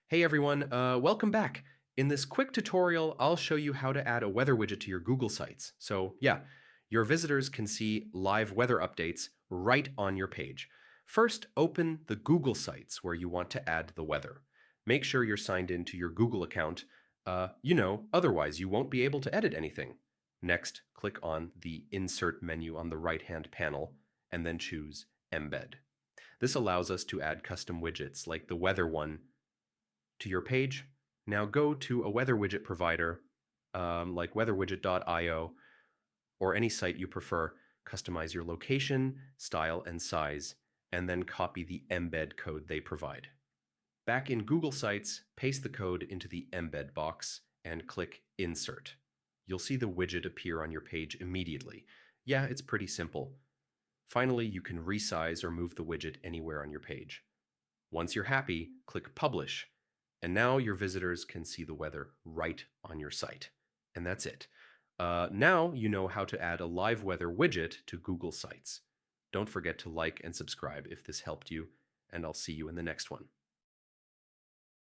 Hey everyone, welcome back. In this quick tutorial, I'll show you how to add a weather widget to your Google Sites. So yeah, your visitors can see live weather updates right on your page. First, open the Google Sites where you want to add the weather. Make sure you're signed into your Google account. Otherwise you won't be able to edit anything. Next, click on the Insert menu on the right-hand panel and then choose Embed. This allows us to add custom widgets like the weather one to your page. Now go to a weather widget provider like weatherwidget.io or any site you prefer. Customize your location, style, and size, and then copy the embed code they provide. Back in Google Sites, paste the code into the embed box and click Insert. You'll see the widget appear on your page immediately. Yeah, it's pretty simple. Finally, you can resize or move the widget anywhere on your page. Once you're happy, click Publish. And now your visitors can see the weather right on your site. And that's it. Now you know how to add a live weather widget to Google Sites. Don't forget to like and subscribe if this helped you, and I'll see you in the next one.